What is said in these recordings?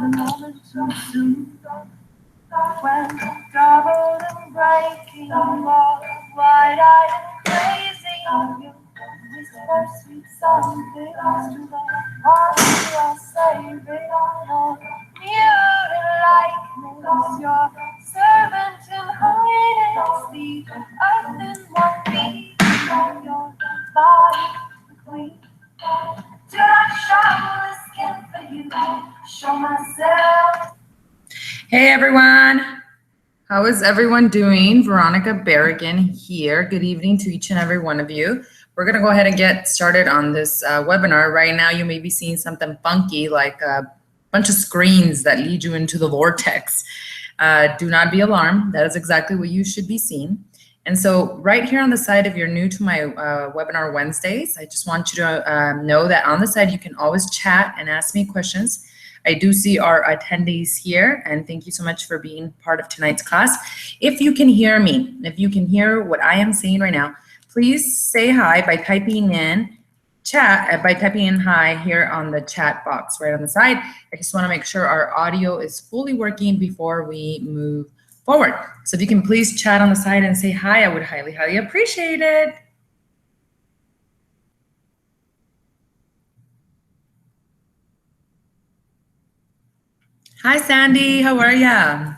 a moment too soon. When troubled and breaking, all wide-eyed and crazy, you whisper sweet somethings to the heart you are saving. No muted likeness, your servant in highness, the earth in one beat, your body the queen. Do not show the skin for you, show myself. Hey everyone, how is everyone doing? Veronica Berrigan here. Good evening to each and every one of you. We're gonna go ahead and get started on this webinar. Right now you may be seeing something funky like a bunch of screens that lead you into the vortex. Do not be alarmed, that is exactly what you should be seeing. And so right here on the side, if you're new to my webinar Wednesdays, I just want you to know that on the side you can always chat and ask me questions. I do see our attendees here, and thank you so much for being part of tonight's class. If you can hear me, if you can hear what I am saying right now, please say hi by typing in hi here on the chat box right on the side. I just want to make sure our audio is fully working before we move forward. So if you can please chat on the side and say hi, I would highly, highly appreciate it. Hi, Sandy, how are ya?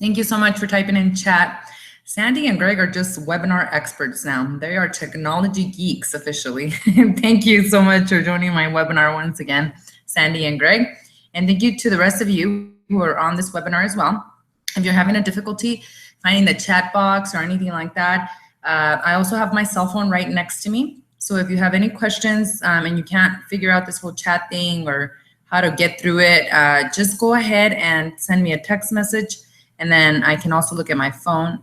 Thank you so much for typing in chat. Sandy and Greg are just webinar experts now. They are technology geeks officially. Thank you so much for joining my webinar once again, Sandy and Greg. And thank you to the rest of you who are on this webinar as well. If you're having a difficulty finding the chat box or anything like that, I also have my cell phone right next to me. So if you have any questions and you can't figure out this whole chat thing or how to get through it, just go ahead and send me a text message, and then I can also look at my phone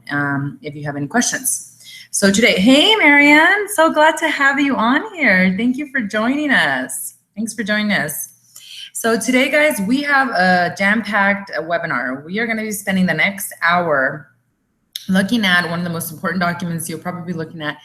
if you have any questions. So today, hey Marianne, so glad to have you on here. Thank you for joining us. Thanks for joining us. So today, guys, we have a jam-packed webinar. We are going to be spending the next hour looking at one of the most important documents you'll probably be looking at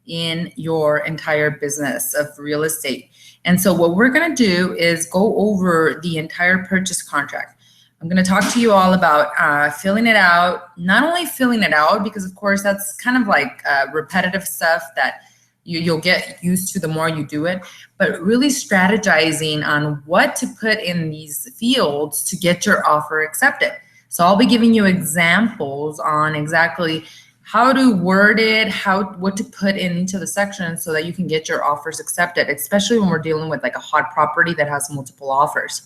in your entire business of real estate. And so what we're going to do is go over the entire purchase contract. I'm going to talk to you all about filling it out, not only filling it out, because of course that's kind of like repetitive stuff that you'll get used to the more you do it, but really strategizing on what to put in these fields to get your offer accepted. So I'll be giving you examples on exactly how to word it, what to put in each of the sections so that you can get your offers accepted, especially when we're dealing with like a hot property that has multiple offers.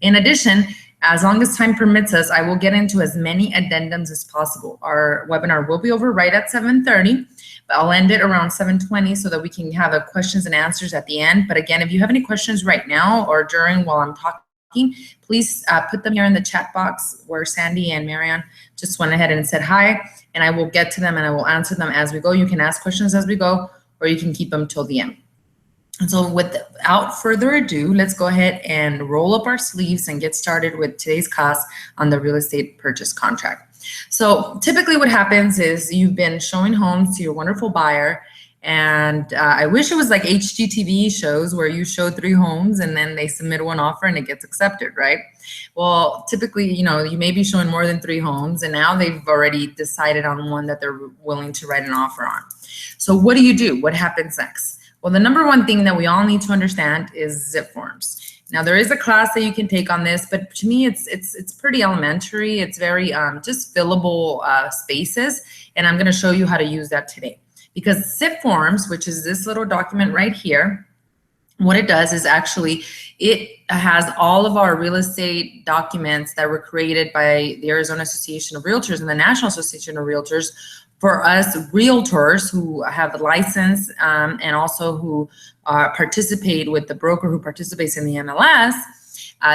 In addition, as long as time permits us, I will get into as many addendums as possible. Our webinar will be over right at 7:30, but I'll end it around 7:20 so that we can have a questions and answers at the end. But again, if you have any questions right now or during while I'm talking, please put them here in the chat box where Sandy and Marianne just went ahead and said hi, and I will get to them and I will answer them as we go. You can ask questions as we go, or you can keep them till the end. And so without further ado, let's go ahead and roll up our sleeves and get started with today's class on the real estate purchase contract. So typically what happens is you've been showing homes to your wonderful buyer, and I wish it was like HGTV shows where you show 3 homes and then they submit one offer and it gets accepted, right? Well, typically, you know, you may be showing more than 3 homes and now they've already decided on one that they're willing to write an offer on. So what do you do? What happens next? Well, the number one thing that we all need to understand is zip forms. Now, there is a class that you can take on this, but to me, it's pretty elementary. It's very just fillable spaces, and I'm going to show you how to use that today. Because zip forms, which is this little document right here, what it does is actually it has all of our real estate documents that were created by the Arizona Association of Realtors and the National Association of Realtors for us realtors who have a license and also who participate with the broker who participates in the MLS.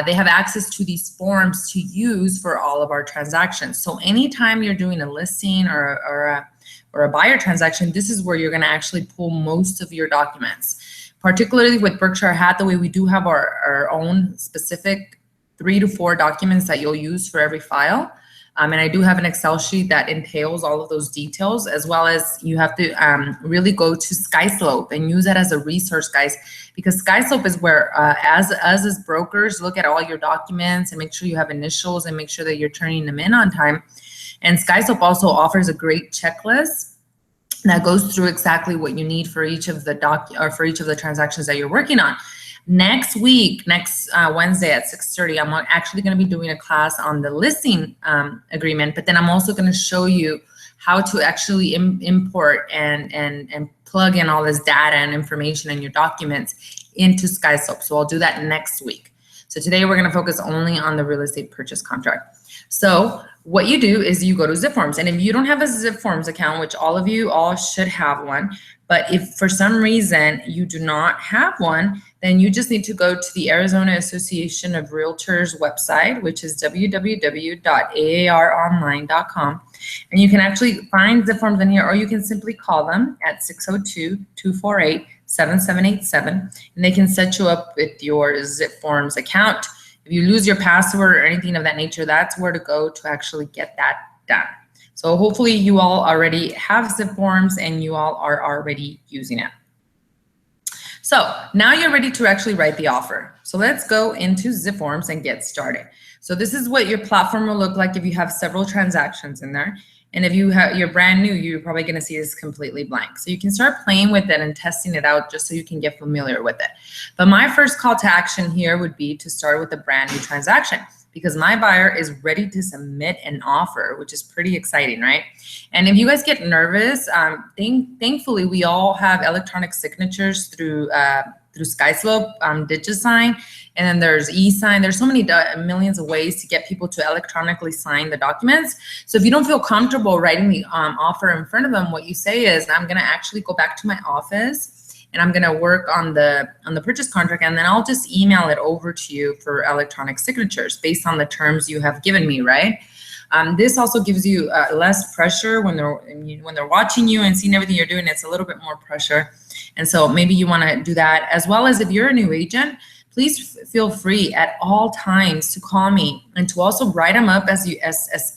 They have access to these forms to use for all of our transactions. So anytime you're doing a listing or a buyer transaction, this is where you're going to actually pull most of your documents. Particularly with Berkshire Hathaway, we do have our own specific 3 to 4 documents that you'll use for every file. And I do have an Excel sheet that entails all of those details, as well as you have to really go to SkySlope and use that as a resource, guys, because SkySlope is where as brokers, look at all your documents and make sure you have initials and make sure that you're turning them in on time. And SkySlope also offers a great checklist that goes through exactly what you need for each of the for each of the transactions that you're working on. Next week, next Wednesday at 6:30, I'm actually going to be doing a class on the listing agreement, but then I'm also going to show you how to actually import and plug in all this data and information in your documents into SkySlope. So I'll do that next week. So today we're going to focus only on the real estate purchase contract. So what you do is you go to ZipForms, and if you don't have a ZipForms account, which all of you should have one, but if for some reason you do not have one, then you just need to go to the Arizona Association of Realtors website, which is www.aaronline.com. And you can actually find ZipForms in here, or you can simply call them at 602-248-7787, and they can set you up with your ZipForms account. If you lose your password or anything of that nature, that's where to go to actually get that done. So hopefully you all already have ZipForms and you all are already using it. So now you're ready to actually write the offer. So let's go into ZipForms and get started. So this is what your platform will look like if you have several transactions in there. And if you're brand new, you're probably going to see this completely blank. So you can start playing with it and testing it out just so you can get familiar with it. But my first call to action here would be to start with a brand new transaction, because my buyer is ready to submit an offer, which is pretty exciting, right? And if you guys get nervous, thankfully we all have electronic signatures through SkySlope, DigiSign, and then there's eSign. There's so many millions of ways to get people to electronically sign the documents. So if you don't feel comfortable writing the offer in front of them, what you say is, I'm gonna actually go back to my office and I'm gonna work on the purchase contract, and then I'll just email it over to you for electronic signatures based on the terms you have given me, right? This also gives you less pressure when they're watching you and seeing everything you're doing. It's a little bit more pressure. And so maybe you want to do that, as well as if you're a new agent, please feel free at all times to call me and to also write them up as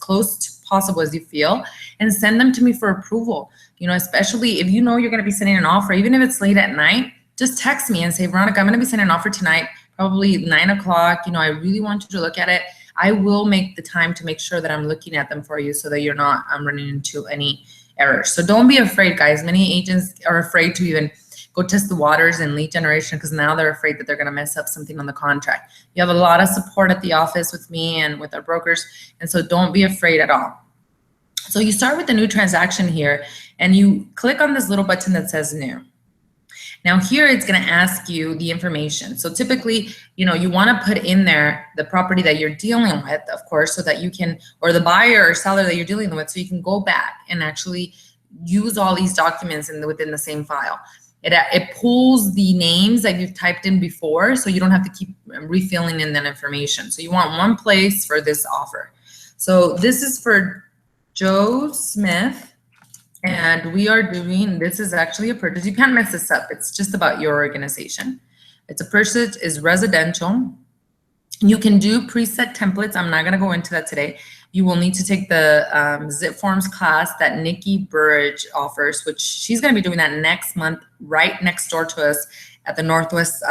close to possible as you feel, and send them to me for approval. You know, especially if you know you're going to be sending an offer, even if it's late at night, just text me and say, Veronica, I'm going to be sending an offer tonight, probably 9 o'clock. You know, I really want you to look at it. I will make the time to make sure that I'm looking at them for you so that you're not running into any errors. So don't be afraid, guys. Many agents are afraid to even go test the waters in lead generation because now they're afraid that they're going to mess up something on the contract. You have a lot of support at the office with me and with our brokers, and so don't be afraid at all. So you start with the new transaction here, and you click on this little button that says new. Now here it's going to ask you the information. So typically, you know, you want to put in there the property that you're dealing with, of course, so that you can, or the buyer or seller that you're dealing with, so you can go back and actually use all these documents within the same file. It pulls the names that you've typed in before, so you don't have to keep refilling in that information. So you want one place for this offer. So this is for Joe Smith. And we are doing, this is actually a purchase. You can't mess this up. It's just about your organization. It's a purchase, is residential. You can do preset templates. I'm not going to go into that today. You will need to take the ZipForms class that Nikki Burridge offers, which she's going to be doing that next month, right next door to us at the Northwest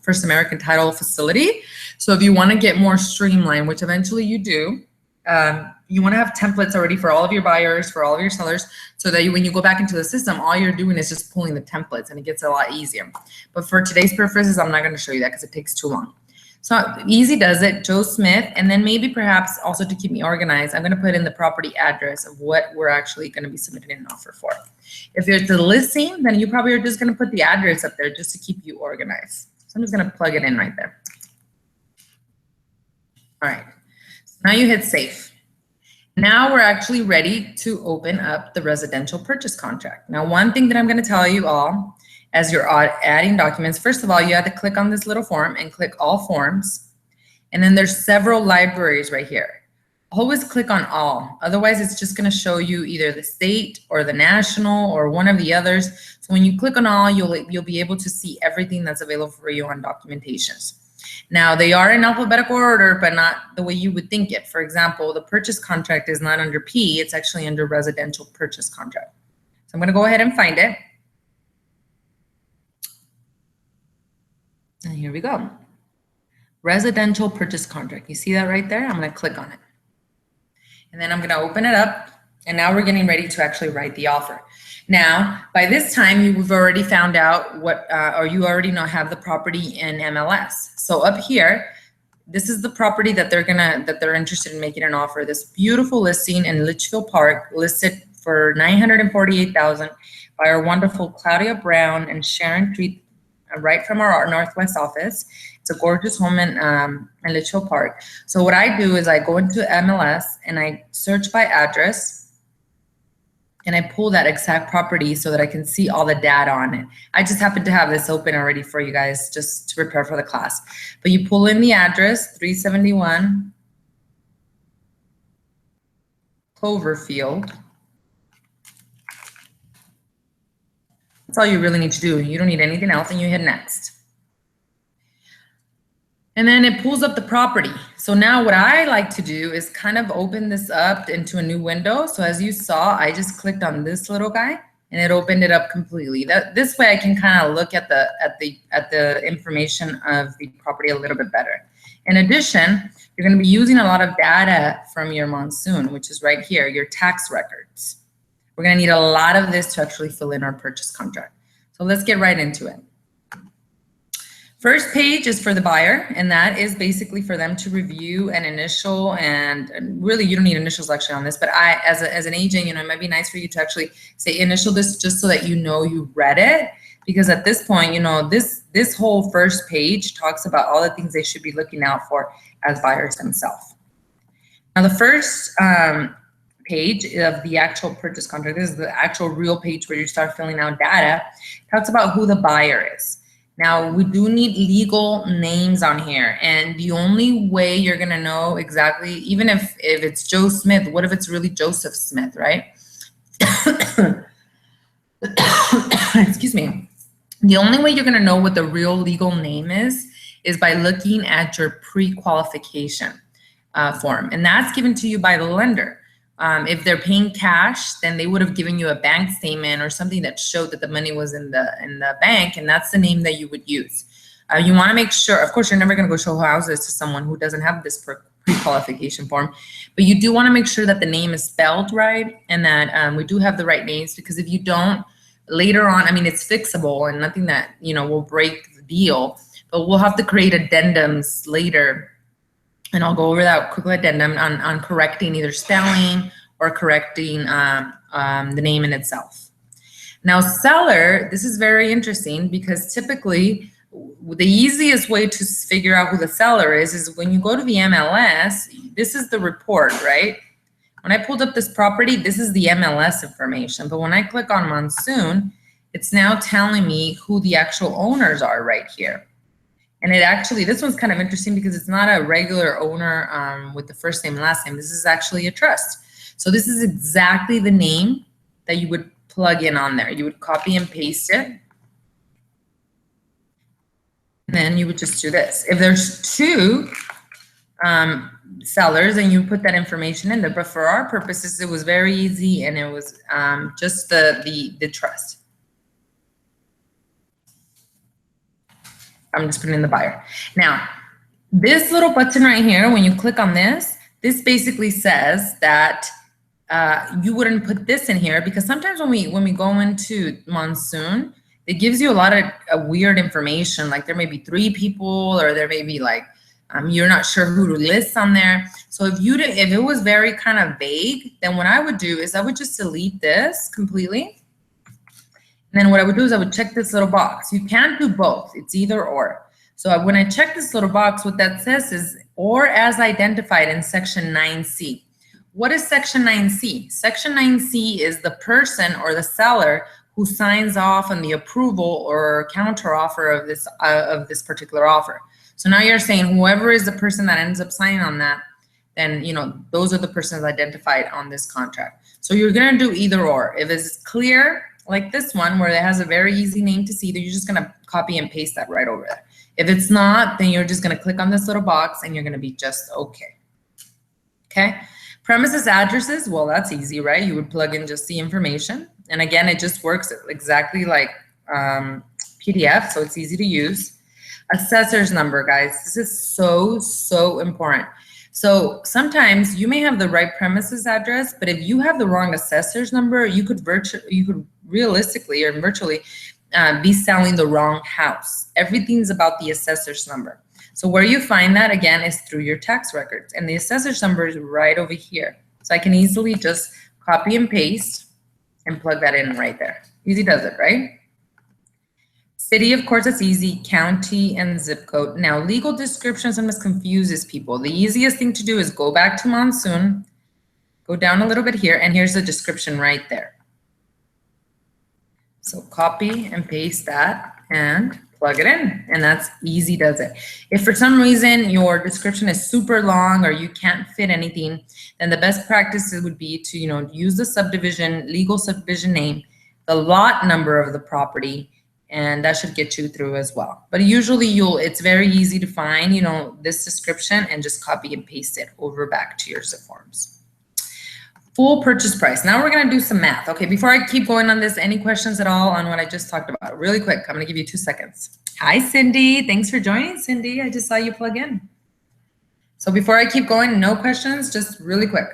First American Title facility. So if you want to get more streamlined, which eventually you do, you want to have templates already for all of your buyers, for all of your sellers, so that when you go back into the system, all you're doing is just pulling the templates, and it gets a lot easier. But for today's purposes, I'm not going to show you that because it takes too long. So easy does it, Joe Smith, and then maybe perhaps also to keep me organized, I'm going to put in the property address of what we're actually going to be submitting an offer for. If it's a listing, then you probably are just going to put the address up there just to keep you organized. So I'm just going to plug it in right there. All right. So now you hit save. Now we're actually ready to open up the residential purchase contract. Now, one thing that I'm going to tell you all as you're adding documents, first of all, you have to click on this little form and click all forms. And then there's several libraries right here. Always click on all. Otherwise, it's just going to show you either the state or the national or one of the others. So when you click on all, you'll be able to see everything that's available for you on documentations. Now, they are in alphabetical order, but not the way you would think it. For example, the purchase contract is not under P, it's actually under residential purchase contract. So I'm gonna go ahead and find it. And here we go. Residential purchase contract. You see that right there? I'm gonna click on it. And then I'm gonna open it up. And now we're getting ready to actually write the offer. Now, by this time, you've already found out what, or you already have the property in MLS. So up here, this is the property that they're interested in making an offer. This beautiful listing in Litchfield Park, listed for $948,000 by our wonderful Claudia Brown and Sharon Treat, right from our Northwest office. It's a gorgeous home in Litchfield Park. So what I do is I go into MLS and I search by address. And I pull that exact property so that I can see all the data on it. I just happen to have this open already for you guys just to prepare for the class. But you pull in the address, 371 Cloverfield. That's all you really need to do. You don't need anything else, and you hit next. And then it pulls up the property. So now what I like to do is kind of open this up into a new window. So as you saw, I just clicked on this little guy and it opened it up completely. This way I can kind of look at the information of the property a little bit better. In addition, you're going to be using a lot of data from your monsoon, which is right here, your tax records. We're going to need a lot of this to actually fill in our purchase contract. So let's get right into it. First page is for the buyer, and that is basically for them to review an initial, and really you don't need initials actually on this, but I, as an agent, it might be nice for you to actually say initial this just so that you read it, because at this point, this whole first page talks about all the things they should be looking out for as buyers themselves. Now the first page of the actual purchase contract, this is the actual real page where you start filling out data, talks about who the buyer is. Now, we do need legal names on here, and the only way you're gonna know exactly, even if it's Joe Smith, what if it's really Joseph Smith, right? Excuse me. The only way you're gonna know what the real legal name is by looking at your pre-qualification form, and that's given to you by the lender. If they're paying cash, then they would have given you a bank statement or something that showed that the money was in the bank, and that's the name that you would use. You want to make sure, of course, you're never going to go show houses to someone who doesn't have this pre-qualification form, but you do want to make sure that the name is spelled right and that we do have the right names, because if you don't, later on, it's fixable and nothing that will break the deal, but we'll have to create addendums later. And I'll go over that quick addendum on correcting either spelling or correcting the name in itself. Now, seller, this is very interesting because typically the easiest way to figure out who the seller is when you go to the MLS, this is the report, right? When I pulled up this property, this is the MLS information. But when I click on Monsoon, it's now telling me who the actual owners are right here. And it actually, this one's kind of interesting because it's not a regular owner with the first name and last name. This is actually a trust. So this is exactly the name that you would plug in on there. You would copy and paste it. And then you would just do this. If there's two sellers, and you put that information in there. But for our purposes, it was very easy, and it was just the trust. I'm just putting in the buyer. Now, this little button right here, when you click on this basically says that you wouldn't put this in here, because sometimes when we go into Monsoon, it gives you a lot of weird information. Like there may be 3 people, or there may be like you're not sure who to list on there. So if it was very kind of vague, then what I would do is I would just delete this completely. And then what I would do is I would check this little box. You can't do both. It's either or. So when I check this little box, what that says is, or as identified in Section 9C. What is Section 9C? Section 9C is the person or the seller who signs off on the approval or counter offer of this particular offer. So now you're saying whoever is the person that ends up signing on that, then those are the persons identified on this contract. So you're gonna do either or. If it's clear, like this one where it has a very easy name to see, then you're just gonna copy and paste that right over there. If it's not, then you're just gonna click on this little box and you're gonna be just okay. Okay, premises addresses, well, that's easy, right? You would plug in just the information. And again, it just works exactly like PDF, so it's easy to use. Assessor's number, guys, this is so important. So sometimes you may have the right premises address, but if you have the wrong assessor's number, you could realistically or virtually be selling the wrong house. Everything's about the assessor's number. So where you find that, again, is through your tax records. And the assessor's number is right over here. So I can easily just copy and paste and plug that in right there. Easy does it, right? City, of course, it's easy. County and zip code. Now, legal description sometimes confuses people. The easiest thing to do is go back to Monsoon, go down a little bit here, and here's the description right there. So copy and paste that and plug it in, and that's easy does it. If for some reason your description is super long or you can't fit anything, then the best practice would be to, use the subdivision, legal subdivision name, the lot number of the property, and that should get you through as well. But usually it's very easy to find, this description and just copy and paste it over back to your zip forms. Full purchase price. Now we're gonna do some math. Okay, before I keep going on this, any questions at all on what I just talked about? Really quick, I'm gonna give you 2 seconds. Hi, Cindy, thanks for joining, Cindy. I just saw you plug in. So before I keep going, no questions, just really quick.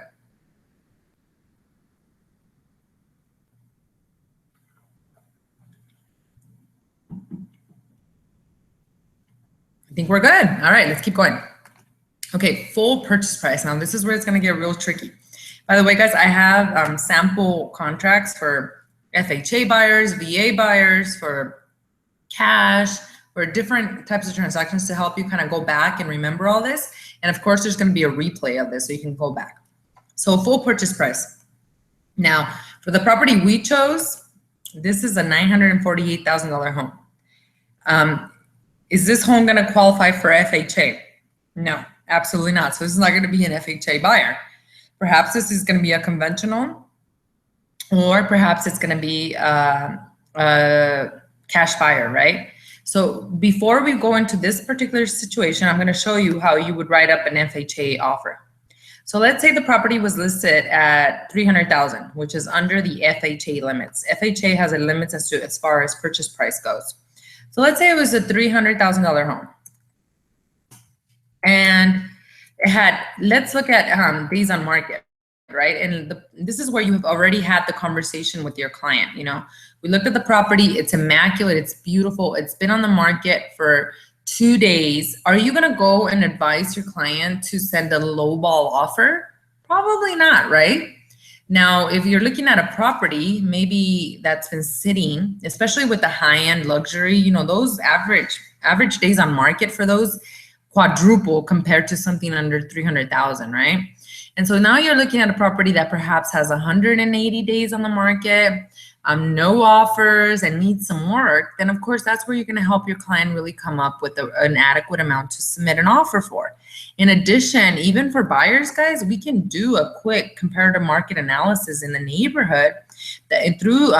I think we're good. All right, let's keep going. Okay, full purchase price. Now this is where it's gonna get real tricky. By the way, guys, I have sample contracts for FHA buyers, VA buyers, for cash, for different types of transactions to help you kind of go back and remember all this. And of course, there's going to be a replay of this so you can go back. So full purchase price. Now, for the property we chose, this is a $948,000 home. Is this home going to qualify for FHA? No, absolutely not. So this is not going to be an FHA buyer. Perhaps this is going to be a conventional, or perhaps it's going to be a cash buyer, right? So before we go into this particular situation, I'm going to show you how you would write up an FHA offer. So let's say the property was listed at $300,000, which is under the FHA limits. FHA has a limit as far as purchase price goes. So let's say it was a $300,000 home, and it had, let's look at days on market, right? And this is where you have already had the conversation with your client. We looked at the property, it's immaculate, it's beautiful, it's been on the market for 2 days. Are you gonna go and advise your client to send a lowball offer? Probably not, right? Now, if you're looking at a property, maybe that's been sitting, especially with the high-end luxury, those average days on market for those quadruple compared to something under 300,000, right? And so now you're looking at a property that perhaps has 180 days on the market, no offers, and needs some work. Then of course that's where you're going to help your client really come up with an adequate amount to submit an offer for. In addition, even for buyers, guys, we can do a quick comparative market analysis in the neighborhood that through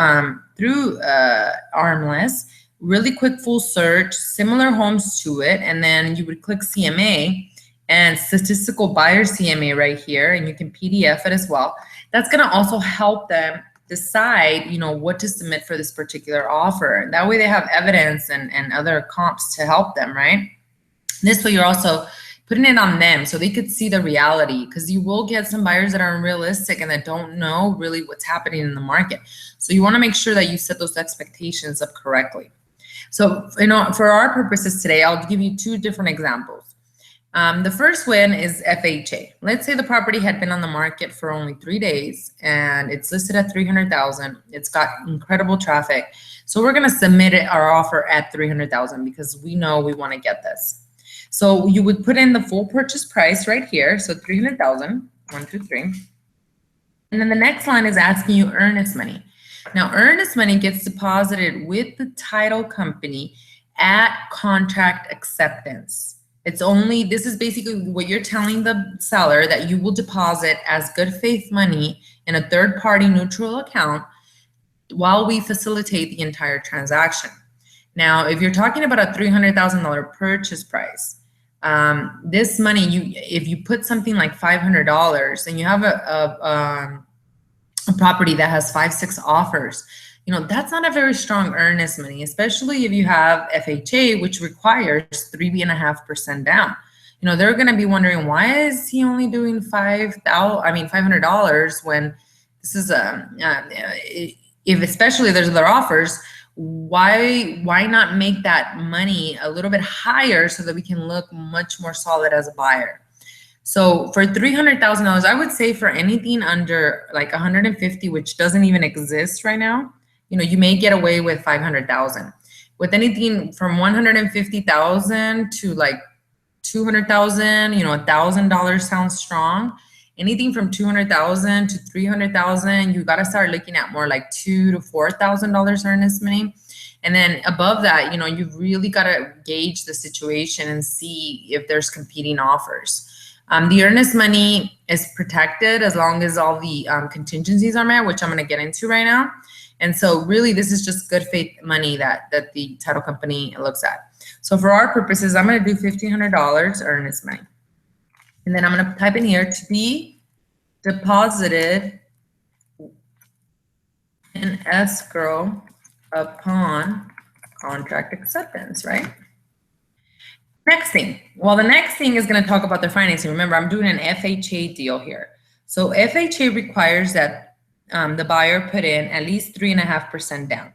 Armless. Really quick full search, similar homes to it, and then you would click CMA and statistical buyer CMA right here, and you can PDF it as well. That's gonna also help them decide, what to submit for this particular offer. That way they have evidence and other comps to help them, right? This way you're also putting it on them so they could see the reality, because you will get some buyers that are unrealistic and that don't know really what's happening in the market. So you wanna make sure that you set those expectations up correctly. So, for our purposes today, I'll give you 2 different examples. The first one is FHA. Let's say the property had been on the market for only 3 days and it's listed at 300,000. It's got incredible traffic. So we're going to submit our offer at 300,000 because we know we want to get this. So you would put in the full purchase price right here. So 300,000, 1, 2, 3. And then the next line is asking you earnest money. Now, earnest money gets deposited with the title company at contract acceptance. This is basically what you're telling the seller, that you will deposit as good faith money in a third-party neutral account while we facilitate the entire transaction. Now, if you're talking about a $300,000 purchase price, this money, if you put something like $500 and you have a property that has 5-6 offers, you know, that's not a very strong earnest money, especially if you have FHA, which requires 3.5% down. You know, they're going to be wondering, why is he only doing $500 when this is if especially there's other offers, why not make that money a little bit higher so that we can look much more solid as a buyer? So for $300,000, I would say for anything under like 150, which doesn't even exist right now, you know, you may get away with 500,000. With anything from 150,000 to like 200,000, you know, $1,000 sounds strong. Anything from 200,000 to 300,000, you got to start looking at more like $2,000 to $4,000 earnest money. And then above that, you know, you've really got to gauge the situation and see if there's competing offers. The earnest money is protected as long as all the contingencies are met, which I'm going to get into right now. And so really, this is just good faith money that the title company looks at. So for our purposes, I'm going to do $1,500 earnest money. And then I'm going to type in here to be deposited in escrow upon contract acceptance, right? Next thing. Well, the next thing is going to talk about the financing. Remember, I'm doing an FHA deal here. So FHA requires that the buyer put in at least 3.5% down.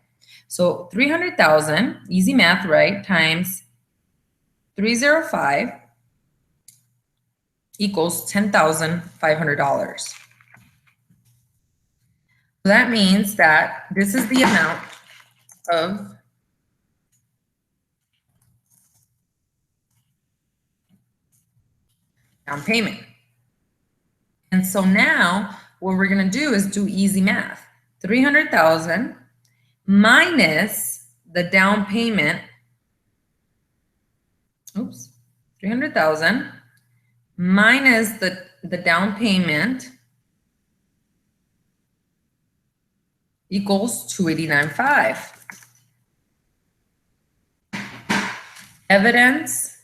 So 300,000, easy math, right? Times 305 equals $10,500. So that means that this is the amount of down payment. And so now what we're going to do is do easy math. 300,000 minus the down payment. Oops. 300,000 minus the down payment equals $289,500. Evidence,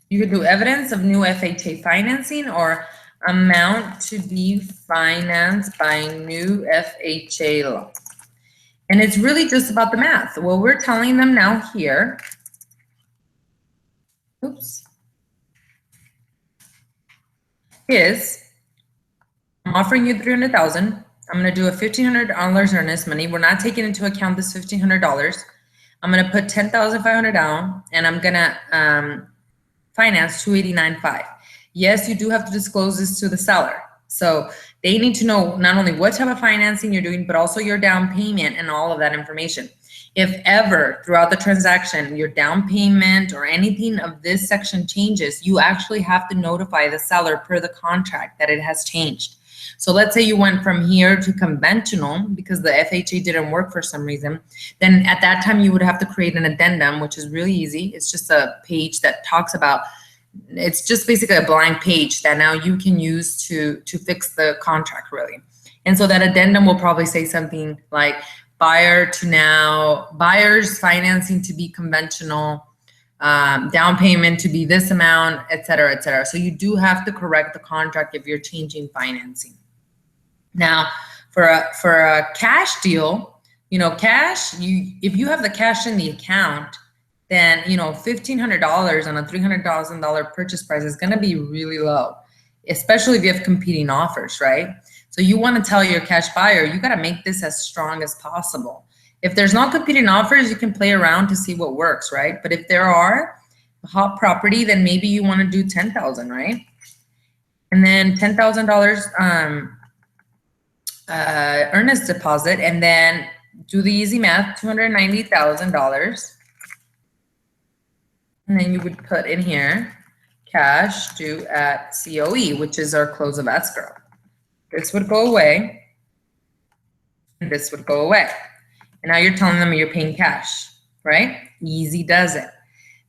you could do evidence of new FHA financing or amount to be financed by new FHA loan. And it's really just about the math. What we're telling them now here, is I'm offering you 300,000. I'm going to do a $1,500 earnest money. We're not taking into account this $1,500. I'm going to put $10,500 down, and I'm going to finance $289,500. Yes, you do have to disclose this to the seller. So they need to know not only what type of financing you're doing, but also your down payment and all of that information. If ever throughout the transaction, your down payment or anything of this section changes, you actually have to notify the seller per the contract that it has changed. So let's say you went from here to conventional because the FHA didn't work for some reason. Then at that time, you would have to create an addendum, which is really easy. It's just a page that talks about, it's just basically a blank page that now you can use to fix the contract, really. And so that addendum will probably say something like buyer's financing to be conventional, down payment to be this amount, et cetera, et cetera. So you do have to correct the contract if you're changing financing. Now, for a cash deal, you know, if you have the cash in the account, then, you know, $1,500 on a $300,000 purchase price is going to be really low, especially if you have competing offers, right? So you want to tell your cash buyer, you got to make this as strong as possible. If there's not competing offers, you can play around to see what works, right? But if there are a hot property, then maybe you want to do $10,000, right? And then $10,000 earnest deposit, and then do the easy math, $290,000. And then you would put in here cash due at COE, which is our close of escrow. This would go away, and this would go away. And now you're telling them you're paying cash, right? Easy does it.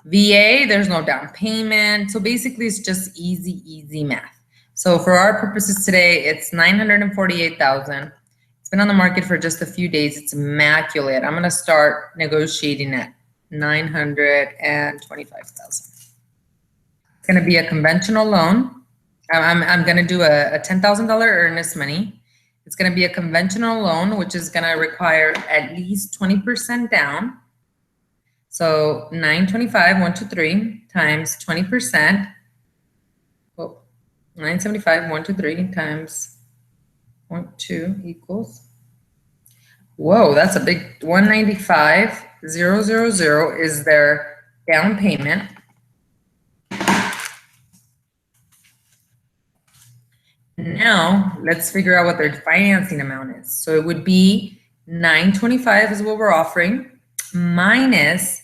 VA, there's no down payment. So basically it's just easy math. So for our purposes today, it's $948,000. It's been on the market for just a few days. It's immaculate. I'm going to start negotiating it $925,000. It's going to be a conventional loan. I'm going to do a $10,000 earnest money. It's going to be a conventional loan, which is going to require at least 20% down. So 925,123 times 20%. Oh, 975,123 times 0.2 equals. Whoa, that's a big 195,000 is their down payment. Now let's figure out what their financing amount is. So it would be 925 is what we're offering minus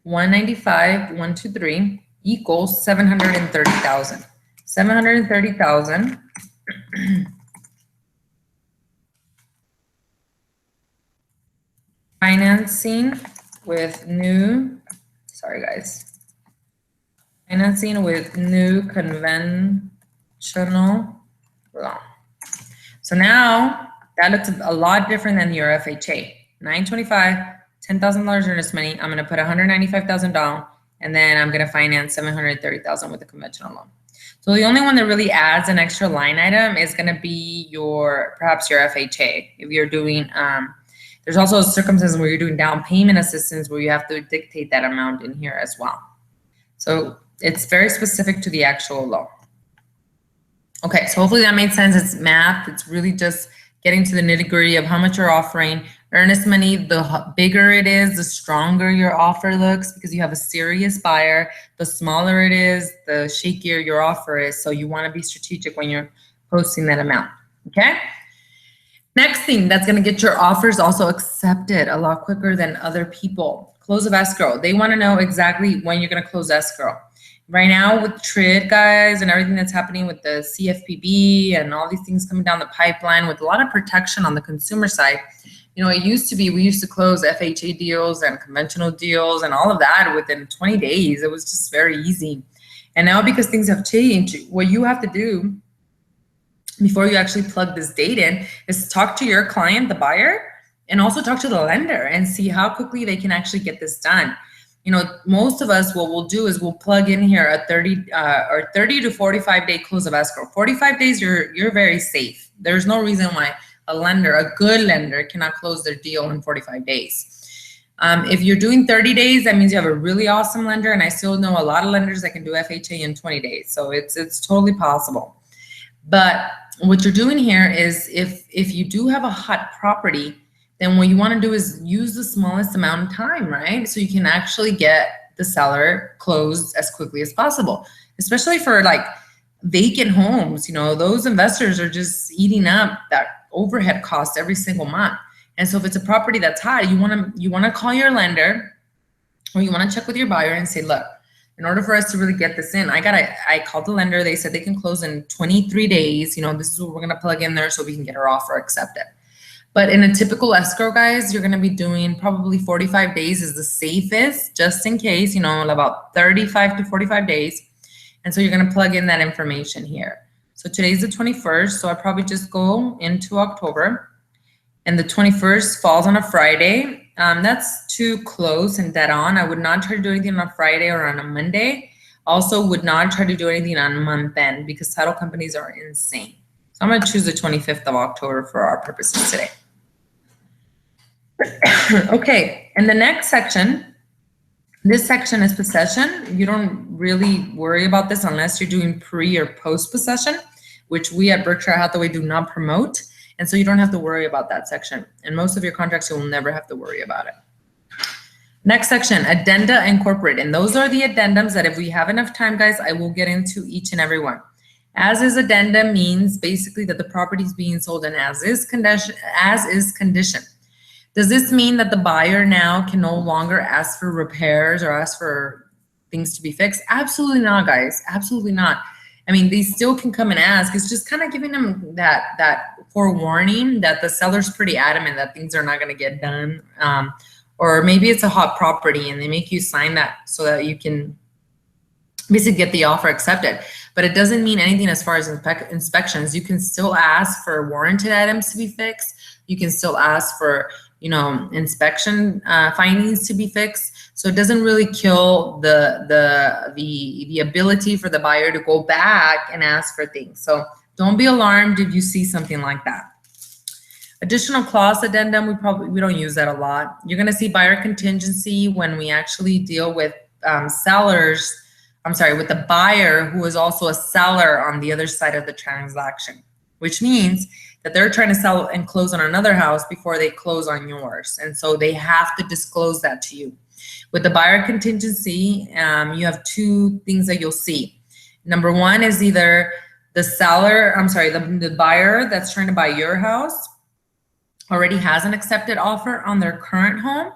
195,123 equals 730,000. 730,000. Financing with new, sorry guys. Financing with new conventional loan. So now that looks a lot different than your FHA. 925, $10,000 earnest money. I'm going to put 195,000 down, and then I'm going to finance 730,000 with a conventional loan. So the only one that really adds an extra line item is going to be perhaps your FHA. If you're doing, there's also circumstances where you're doing down payment assistance where you have to dictate that amount in here as well. So it's very specific to the actual loan. Okay, so hopefully that made sense. It's math. It's really just getting to the nitty-gritty of how much you're offering. Earnest money, the bigger it is, the stronger your offer looks because you have a serious buyer. The smaller it is, the shakier your offer is. So you want to be strategic when you're posting that amount, okay? Next thing that's going to get your offers also accepted a lot quicker than other people. Close of escrow. They want to know exactly when you're going to close escrow. Right now with TRID, guys, and everything that's happening with the CFPB and all these things coming down the pipeline with a lot of protection on the consumer side, you know, it used to be we used to close FHA deals and conventional deals and all of that within 20 days. It was just very easy. And now because things have changed, what you have to do before you actually plug this date in is talk to your client, the buyer, and also talk to the lender and see how quickly they can actually get this done. You know, most of us, what we'll do is we'll plug in here a 30 to 45 day close of escrow. 45 days, you're very safe. There's no reason why a good lender cannot close their deal in 45 days. If you're doing 30 days, that means you have a really awesome lender. And I still know a lot of lenders that can do FHA in 20 days. So it's totally possible. But what you're doing here is if you do have a hot property, then what you want to do is use the smallest amount of time, right? So you can actually get the seller closed as quickly as possible, especially for like vacant homes. You know, those investors are just eating up that overhead cost every single month. And so if it's a property that's hot, you want to call your lender or you want to check with your buyer and say, look, in order for us to really get this in, I called the lender. They said they can close in 23 days. You know, this is what we're going to plug in there so we can get our offer accepted. But in a typical escrow, guys, you're going to be doing probably 45 days is the safest, just in case, you know, about 35 to 45 days. And so you're going to plug in that information here. So today's the 21st, so I probably just go into October. And the 21st falls on a Friday. That's too close and dead on. I would not try to do anything on a Friday or on a Monday. Also would not try to do anything on month end because title companies are insane. So I'm going to choose the 25th of October for our purposes today. Okay, and the next section, this section is possession. You don't really worry about this unless you're doing pre or post possession, which we at Berkshire Hathaway do not promote. And so you don't have to worry about that section. And most of your contracts, you will never have to worry about it. Next section, addenda and corporate. And those are the addendums that if we have enough time, guys, I will get into each and every one. As is addenda means basically that the property is being sold in as is condition. Does this mean that the buyer now can no longer ask for repairs or ask for things to be fixed? Absolutely not, guys. Absolutely not. I mean, they still can come and ask. It's just kind of giving them that forewarning that the seller's pretty adamant that things are not going to get done. Or maybe it's a hot property and they make you sign that so that you can basically get the offer accepted. But it doesn't mean anything as far as inspections. You can still ask for warranted items to be fixed. You can still ask for, inspection findings to be fixed. So it doesn't really kill the ability for the buyer to go back and ask for things. So don't be alarmed if you see something like that. Additional clause addendum, we don't use that a lot. You're going to see buyer contingency when we actually deal with with the buyer who is also a seller on the other side of the transaction, which means that they're trying to sell and close on another house before they close on yours. And so they have to disclose that to you. With the buyer contingency, you have two things that you'll see. Number one is either the buyer that's trying to buy your house already has an accepted offer on their current home,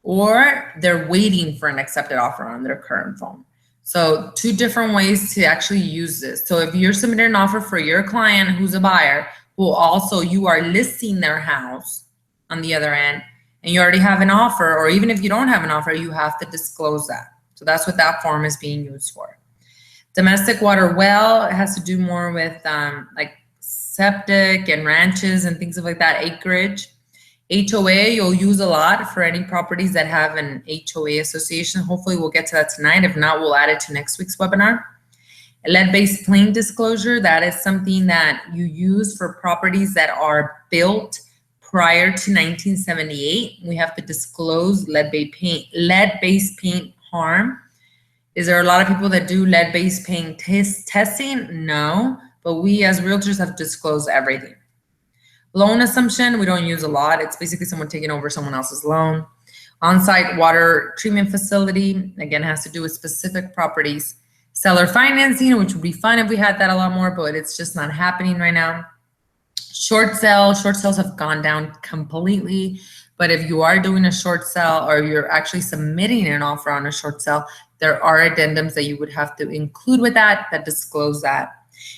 or they're waiting for an accepted offer on their current home. So two different ways to actually use this. So if you're submitting an offer for your client who's a buyer, who also you are listing their house on the other end, and you already have an offer, or even if you don't have an offer, you have to disclose that. So that's what that form is being used for. Domestic water well, it has to do more with like septic and ranches and things like that, acreage. HOA, you'll use a lot for any properties that have an HOA association. Hopefully we'll get to that tonight. If not, we'll add it to next week's webinar. Lead-based plain disclosure, that is something that you use for properties that are built prior to 1978. We have to disclose lead-based paint harm. Is there a lot of people that do lead-based paint testing? No, but we as realtors have to disclose everything. Loan assumption, we don't use a lot. It's basically someone taking over someone else's loan. On-site water treatment facility, again, has to do with specific properties. Seller financing, which would be fun if we had that a lot more, but it's just not happening right now. Short sales have gone down completely. But if you are doing a short sale or you're actually submitting an offer on a short sale, there are addendums that you would have to include with that disclose that.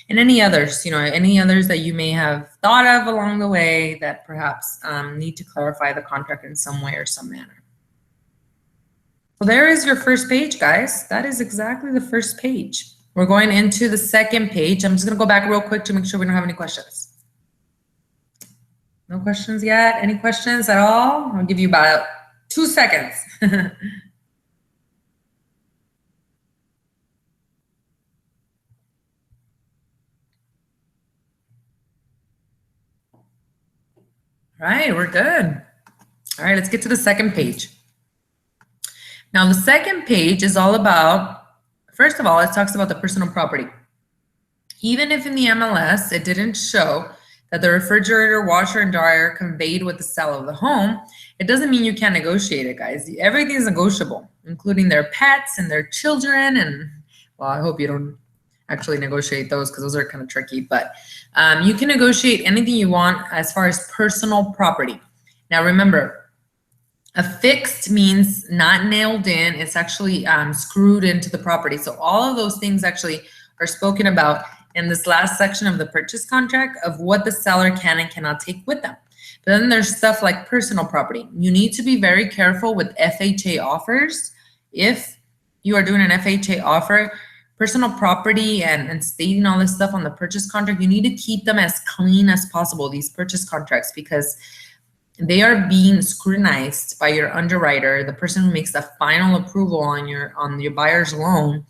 And any others, any others that you may have thought of along the way that perhaps need to clarify the contract in some way or some manner. Well, there is your first page, guys. That is exactly the first page. We're going into the second page. I'm just going to go back real quick to make sure we don't have any questions. No questions yet? Any questions at all? I'll give you about 2 seconds. All right, we're good. All right, let's get to the second page. Now, the second page is all about, first of all, it talks about the personal property. Even if in the MLS, it didn't show that the refrigerator, washer, and dryer conveyed with the sale of the home, it doesn't mean you can't negotiate it, guys. Everything is negotiable, including their pets and their children. And, well, I hope you don't actually negotiate those because those are kind of tricky, but you can negotiate anything you want as far as personal property. Now remember, a fixed means not nailed in, it's actually screwed into the property. So all of those things actually are spoken about in this last section of the purchase contract of what the seller can and cannot take with them. But then there's stuff like personal property. You need to be very careful with FHA offers. If you are doing an FHA offer, personal property and stating all this stuff on the purchase contract, you need to keep them as clean as possible, these purchase contracts, because they are being scrutinized by your underwriter, the person who makes the final approval on your buyer's loan.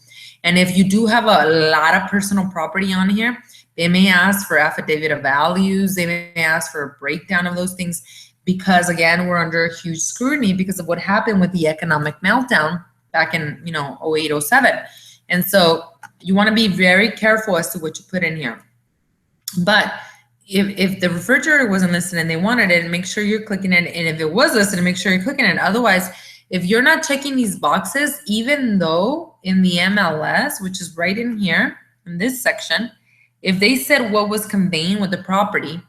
And if you do have a lot of personal property on here, they may ask for affidavit of values, they may ask for a breakdown of those things, because again, we're under a huge scrutiny because of what happened with the economic meltdown back in 08, 07. And so you want to be very careful as to what you put in here. But if the refrigerator wasn't listed and they wanted it, make sure you're clicking it. And if it was listed, make sure you're clicking it. Otherwise, if you're not checking these boxes, even though in the MLS, which is right in here, in this section, if they said what was conveying with the property,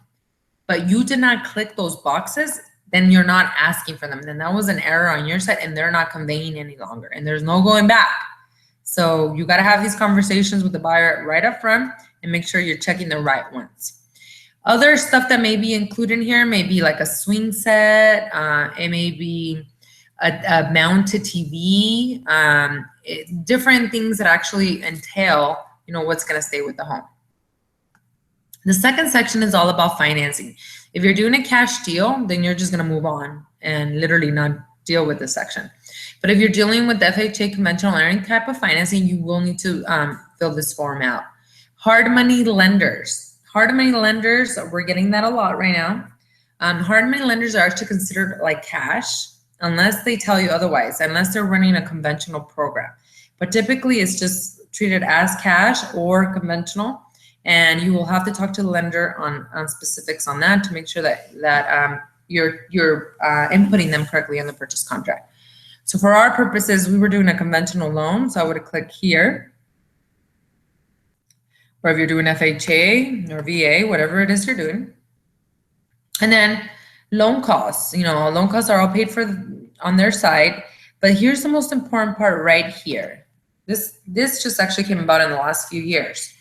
but you did not click those boxes, then you're not asking for them. Then that was an error on your side and they're not conveying any longer. And there's no going back. So you got to have these conversations with the buyer right up front and make sure you're checking the right ones. Other stuff that may be included in here may be like a swing set. It may be a mounted TV. Different things that actually entail, what's going to stay with the home. The second section is all about financing. If you're doing a cash deal, then you're just going to move on and literally not deal with this section. But if you're dealing with FHA conventional or any type of financing, you will need to fill this form out. Hard money lenders. Hard money lenders, we're getting that a lot right now. Hard money lenders are actually considered like cash unless they tell you otherwise, unless they're running a conventional program. But typically it's just treated as cash or conventional. And you will have to talk to the lender on specifics on that to make sure that you're inputting them correctly in the purchase contract. So for our purposes, we were doing a conventional loan, so I would click here. Or if you're doing FHA or VA, whatever it is you're doing. And then loan costs, loan costs are all paid for on their side. But here's the most important part right here. This just actually came about in the last few years.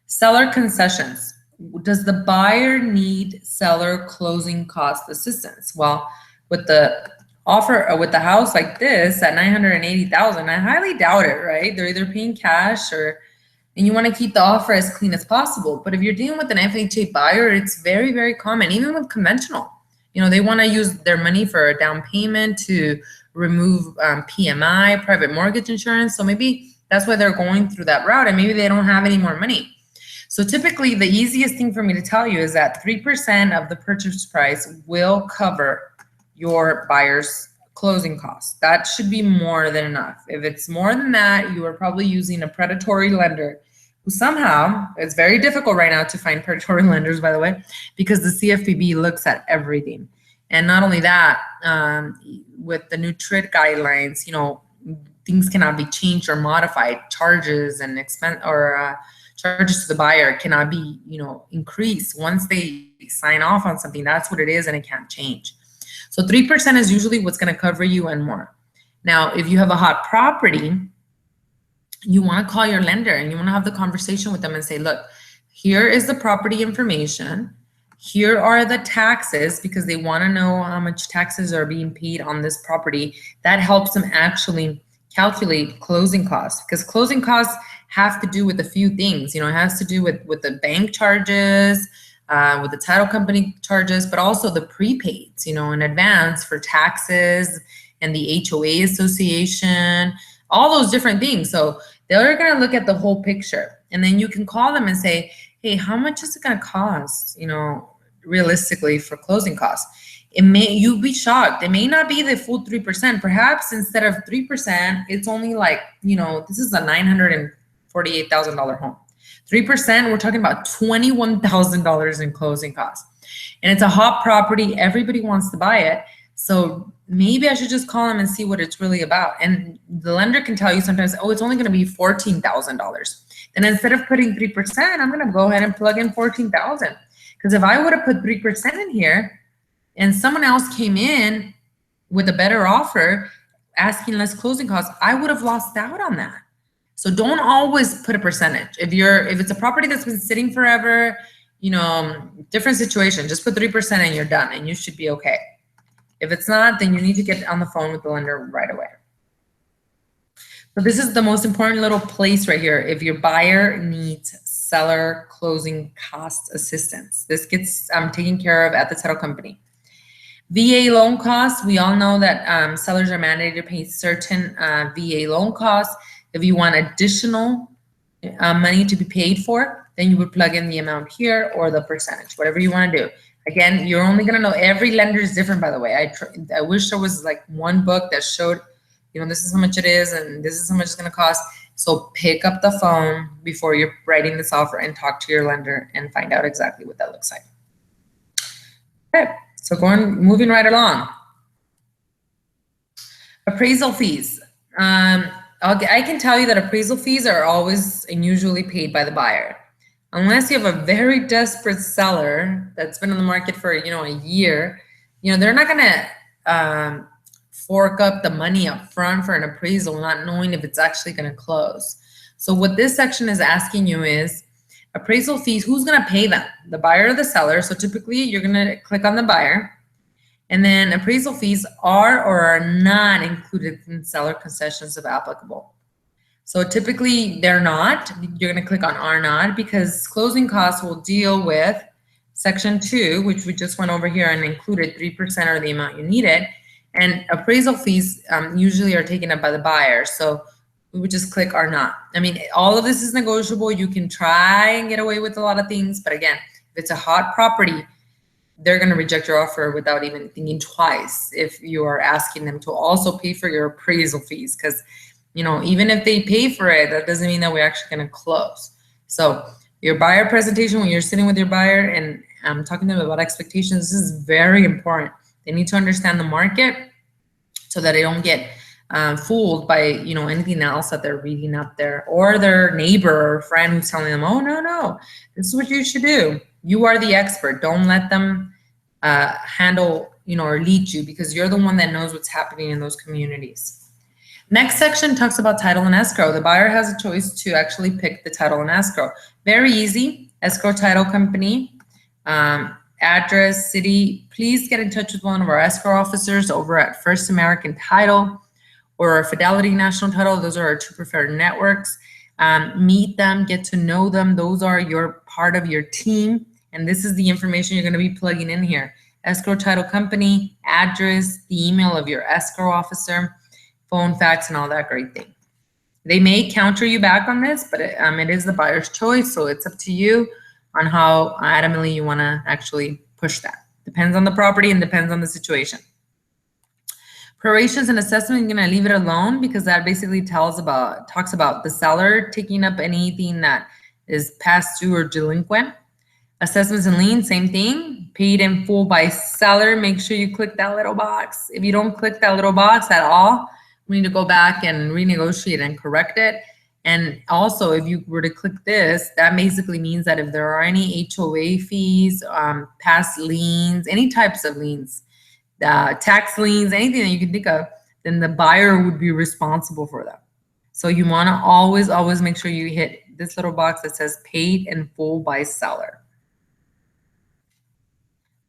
Seller concessions. Does the buyer need seller closing cost assistance? Well, with the offer with the house like this at $980,000, I highly doubt it, right? They're either paying cash and you want to keep the offer as clean as possible. But if you're dealing with an FHA buyer, it's very, very common, even with conventional. They want to use their money for a down payment to remove PMI, private mortgage insurance. So maybe that's why they're going through that route, and maybe they don't have any more money. So typically, the easiest thing for me to tell you is that 3% of the purchase price will cover your buyer's closing costs. That should be more than enough. If it's more than that, you are probably using a predatory lender who somehow, it's very difficult right now to find predatory lenders, by the way, because the CFPB looks at everything. And not only that, with the new TRID guidelines, things cannot be changed or modified. Charges and expense or charges to the buyer cannot be, increased. Once they sign off on something, that's what it is, and it can't change. So 3% is usually what's going to cover you and more. Now, if you have a hot property, you want to call your lender and you want to have the conversation with them and say, look, here is the property information. Here are the taxes, because they want to know how much taxes are being paid on this property. That helps them actually calculate closing costs, because closing costs have to do with a few things. It has to do with the bank charges, with the title company charges, but also the prepaids, in advance for taxes and the HOA association, all those different things. So they're going to look at the whole picture, and then you can call them and say, hey, how much is it going to cost, realistically for closing costs? You'd be shocked. It may not be the full 3%. Perhaps instead of 3%, it's only like, this is a $948,000 home. 3%, we're talking about $21,000 in closing costs. And it's a hot property. Everybody wants to buy it. So maybe I should just call them and see what it's really about. And the lender can tell you sometimes, oh, it's only going to be $14,000. And instead of putting 3%, I'm going to go ahead and plug in $14,000. Because if I would have put 3% in here and someone else came in with a better offer asking less closing costs, I would have lost out on that. So don't always put a percentage. If it's a property that's been sitting forever, different situation, just put 3% and you're done and you should be okay. If it's not, then you need to get on the phone with the lender right away. So this is the most important little place right here. If your buyer needs seller closing cost assistance, this gets taken care of at the title company. VA loan costs, we all know that sellers are mandated to pay certain VA loan costs. If you want additional money to be paid for, then you would plug in the amount here or the percentage, whatever you want to do. Again, you're only going to know, every lender is different, by the way. I wish there was like one book that showed, this is how much it is and this is how much it's going to cost. So pick up the phone before you're writing this offer and talk to your lender and find out exactly what that looks like. Okay, so moving right along. Appraisal fees. I can tell you that appraisal fees are always and usually paid by the buyer. Unless you have a very desperate seller that's been on the market for, a year, they're not going to fork up the money up front for an appraisal, not knowing if it's actually going to close. So what this section is asking you is appraisal fees, who's going to pay them? The buyer or the seller? So typically you're going to click on the buyer, and then appraisal fees are or are not included in seller concessions if applicable. So typically they're not. You're going to click on are not because closing costs will deal with section 2, which we just went over here and included 3% or the amount you needed. And appraisal fees usually are taken up by the buyer. So we would just click are not. I mean, all of this is negotiable. You can try and get away with a lot of things. But again, if it's a hot property, they're going to reject your offer without even thinking twice if you are asking them to also pay for your appraisal fees. Because, you know, even if they pay for it, that doesn't mean that we're actually going to close. So your buyer presentation, when you're sitting with your buyer and talking to them about expectations, this is very important. They need to understand the market so that they don't get fooled by, you know, anything else that they're reading up there, or their neighbor or friend who's telling them, oh, no, this is what you should do. You are the expert. Don't let them handle, you know, or lead you, because you're the one that knows what's happening in those communities. Next section talks about title and escrow. The buyer has a choice to actually pick the title and escrow. Very easy. Escrow title company, address, city. Please get in touch with one of our escrow officers over at First American Title or Fidelity National Title. Those are our two preferred networks. Meet them, get to know them. Those are your part of your team. And this is the information you're going to be plugging in here. Escrow title company, address, the email of your escrow officer, phone, fax, and all that great thing. They may counter you back on this, but it is the buyer's choice. So it's up to you on how adamantly you want to actually push that. Depends on the property and depends on the situation. Prorations and assessment, I'm going to leave it alone because that basically talks about the seller taking up anything that is past due or delinquent. Assessments and liens, same thing. Paid in full by seller. Make sure you click that little box. If you don't click that little box at all, we need to go back and renegotiate and correct it. And also, if you were to click this, that basically means that if there are any HOA fees, past liens, any types of liens, tax liens, anything that you can think of, then the buyer would be responsible for them. So you want to always make sure you hit this little box that says paid in full by seller.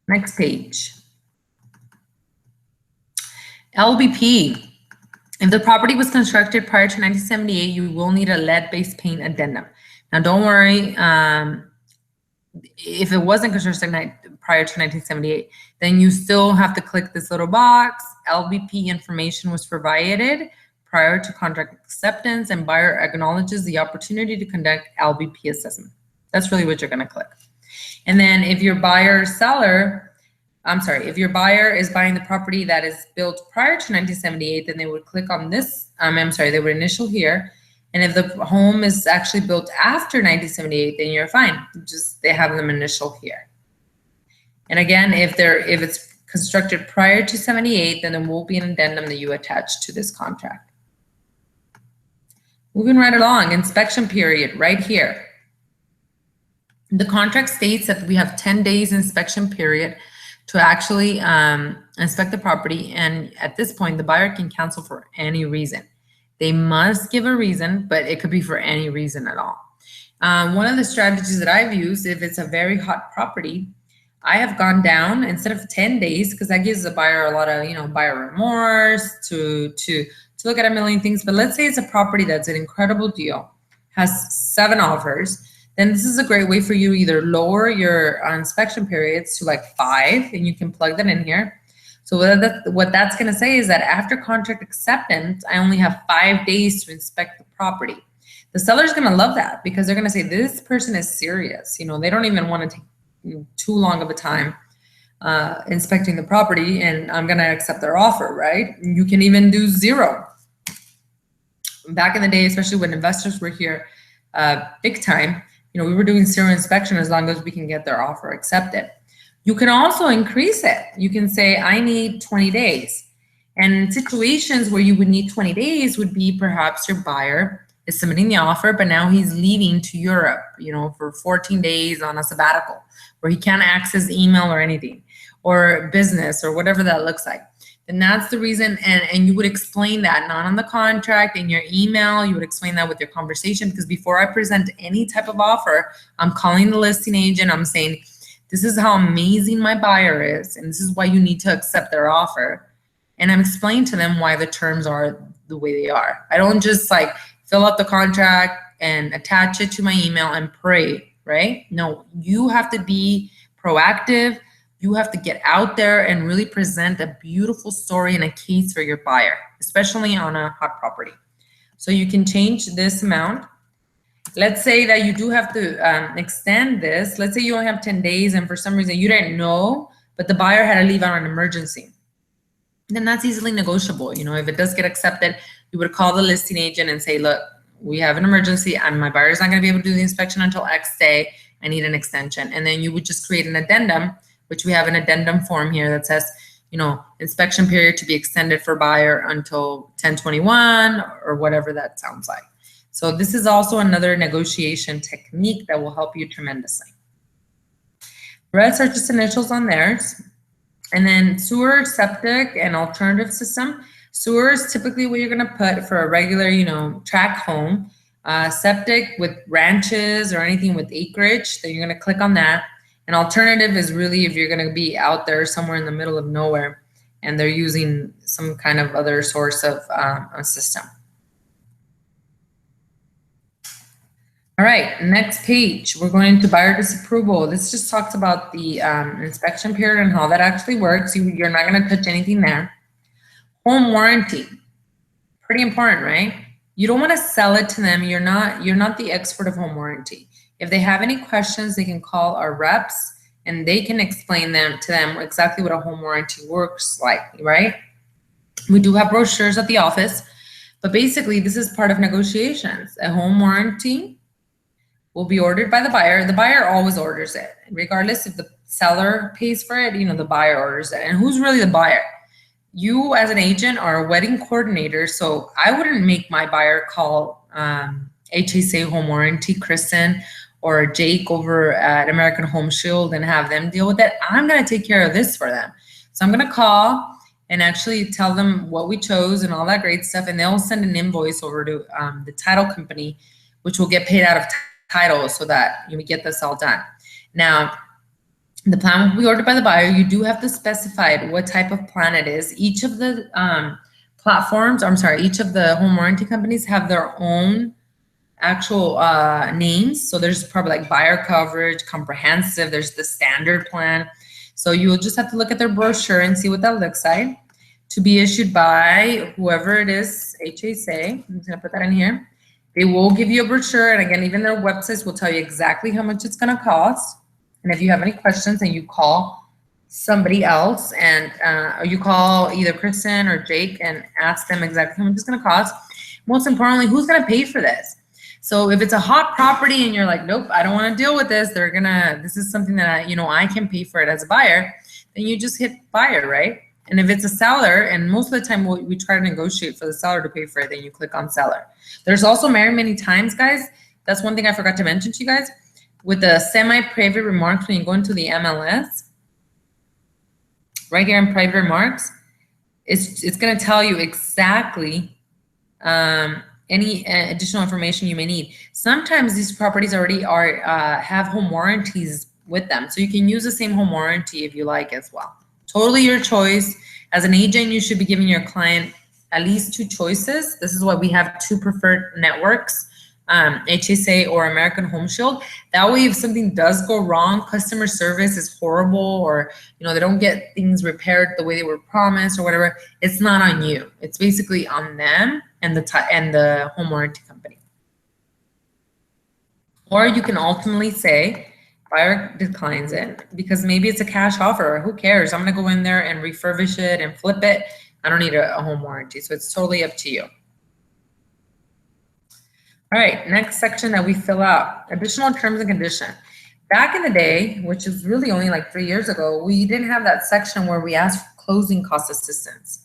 Next page. LBP. If the property was constructed prior to 1978, you will need a lead-based paint addendum. Now, don't worry. If it wasn't constructed prior to 1978, then you still have to click this little box. LBP information was provided prior to contract acceptance, and buyer acknowledges the opportunity to conduct LBP assessment. That's really what you're going to click. And then if your buyer is buying the property that is built prior to 1978, then they would click on this, they would initial here. And if the home is actually built after 1978, then you're fine. They have them initial here. And again, if it's constructed prior to 78, then there will be an addendum that you attach to this contract. Moving right along, inspection period right here. The contract states that we have 10 days inspection period to actually inspect the property. And at this point, the buyer can cancel for any reason. They must give a reason, but it could be for any reason at all. One of the strategies that I've used, if it's a very hot property, I have gone down instead of 10 days, because that gives the buyer a lot of, buyer remorse to look at a million things. But let's say it's a property that's an incredible deal, has 7 offers. Then this is a great way for you to either lower your inspection periods to like 5, and you can plug that in here. So what that's going to say is that after contract acceptance, I only have 5 days to inspect the property. The seller's going to love that because they're going to say, this person is serious. They don't even want to take too long of a time inspecting the property, and I'm going to accept their offer, right? You can even do 0. Back in the day, especially when investors were here big time, we were doing 0 inspection as long as we can get their offer accepted. You can also increase it. You can say, I need 20 days. And situations where you would need 20 days would be perhaps your buyer is submitting the offer, but now he's leaving to Europe, for 14 days on a sabbatical, where he can't access email or anything, or business, or whatever that looks like. And that's the reason, and you would explain that, not on the contract, in your email, you would explain that with your conversation, because before I present any type of offer, I'm calling the listing agent, I'm saying, this is how amazing my buyer is, and this is why you need to accept their offer. And I'm explaining to them why the terms are the way they are. I don't just fill out the contract and attach it to my email and pray, right? No, you have to be proactive. You have to get out there and really present a beautiful story and a case for your buyer, especially on a hot property. So you can change this amount. Let's say that you do have to extend this. Let's say you only have 10 days and for some reason you didn't know, but the buyer had to leave on an emergency. Then that's easily negotiable. You know, if it does get accepted, you would call the listing agent and say, look, we have an emergency and my buyer's not going to be able to do the inspection until X day. I need an extension. And then you would just create an addendum, which we have an addendum form here that says, you know, inspection period to be extended for buyer until 10/21 or whatever that sounds like. So this is also another negotiation technique that will help you tremendously. The rest are just initials on theirs. And then sewer, septic, and alternative system. Sewer is typically what you're gonna put for a regular, you know, tract home. Septic with ranches or anything with acreage, then you're gonna click on that. And alternative is really if you're gonna be out there somewhere in the middle of nowhere and they're using some kind of other source of a system. All right, next page, we're going to buyer disapproval. This just talks about the inspection period and how that actually works. You're not gonna touch anything there. Home warranty, pretty important, right? You don't wanna sell it to them. You're not the expert of home warranty. If they have any questions, they can call our reps and they can explain to them exactly what a home warranty works like, right? We do have brochures at the office, but basically this is part of negotiations. A home warranty will be ordered by the buyer. The buyer always orders it, regardless if the seller pays for it, you know, the buyer orders it. And who's really the buyer? You as an agent are a wedding coordinator, so I wouldn't make my buyer call HSA Home Warranty, Kristen, or Jake over at American Home Shield and have them deal with it. I'm gonna take care of this for them. So I'm gonna call and actually tell them what we chose and all that great stuff, and they'll send an invoice over to the title company, which will get paid out of title so that you get this all done. Now, the plan will be ordered by the buyer. You do have to specify what type of plan it is. Each of the each of the home warranty companies have their own actual names. So there's probably like buyer coverage, comprehensive, there's the standard plan. So you will just have to look at their brochure and see what that looks like. To be issued by whoever it is, HSA, I'm just gonna put that in here. They will give you a brochure, and again, even their websites will tell you exactly how much it's gonna cost. And if you have any questions, then you call somebody else, and or you call either Kristen or Jake and ask them exactly how much it's gonna cost. Most importantly, who's gonna pay for this? So if it's a hot property and you're like, nope, I don't wanna deal with this, this is something that I can pay for it as a buyer, then you just hit buyer, right? And if it's a seller, and most of the time we try to negotiate for the seller to pay for it, then you click on seller. There's also many times, guys, that's one thing I forgot to mention to you guys, with the semi-private remarks when you go into the MLS, right here in private remarks, it's gonna tell you exactly any additional information you may need. Sometimes these properties already have home warranties with them, so you can use the same home warranty if you like as well. Totally your choice. As an agent, you should be giving your client at least 2 choices. This is why we have 2 preferred networks, HSA or American Home Shield. That way, if something does go wrong, customer service is horrible, or they don't get things repaired the way they were promised or whatever, it's not on you. It's basically on them and the home warranty company. Or you can ultimately say, buyer declines it because maybe it's a cash offer. Who cares? I'm gonna go in there and refurbish it and flip it. I don't need a home warranty. So it's totally up to you. All right, next section that we fill out, additional terms and conditions. Back in the day, which is really only like 3 years ago, we didn't have that section where we asked for closing cost assistance.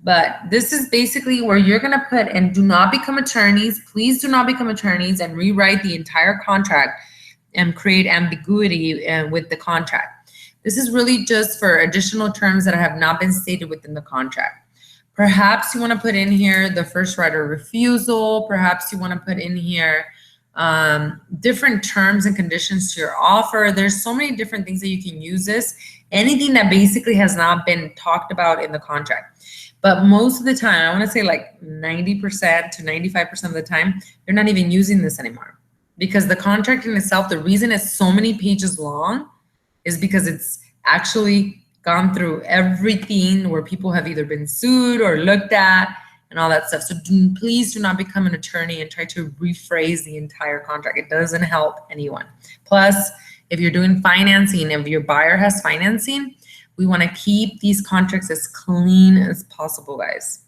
But this is basically where you're gonna put, and do not become attorneys, please do not become attorneys and rewrite the entire contract and create ambiguity with the contract. This is really just for additional terms that have not been stated within the contract. Perhaps you want to put in here the first right of refusal. Perhaps you want to put in here different terms and conditions to your offer. There's so many different things that you can use this. Anything that basically has not been talked about in the contract. But most of the time, I want to say like 90% to 95% of the time, they're not even using this anymore. Because the contract in itself, the reason it's so many pages long is because it's actually gone through everything where people have either been sued or looked at and all that stuff. So please do not become an attorney and try to rephrase the entire contract. It doesn't help anyone. Plus, if you're doing financing, if your buyer has financing, we want to keep these contracts as clean as possible, guys.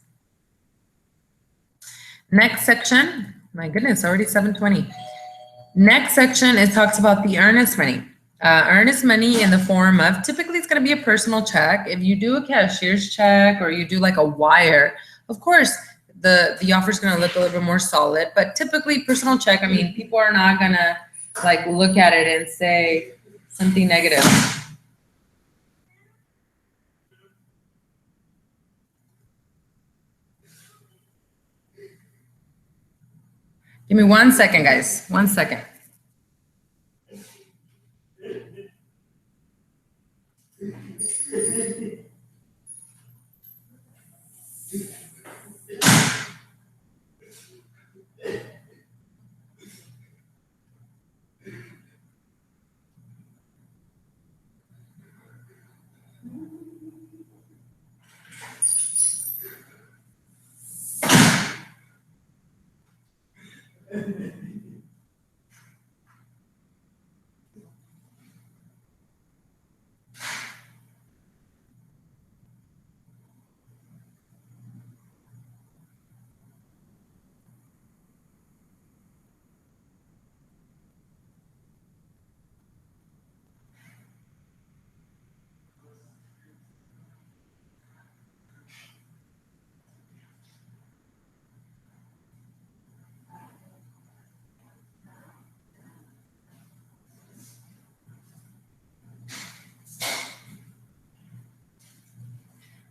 Next section, my goodness, already 7:20. Next section, it talks about the earnest money. Earnest money in the form of, typically it's going to be a personal check. If you do a cashier's check or you do like a wire, of course, the offer is going to look a little bit more solid, but typically personal check, I mean, people are not going to like look at it and say something negative. Give me 1 second, guys. 1 second.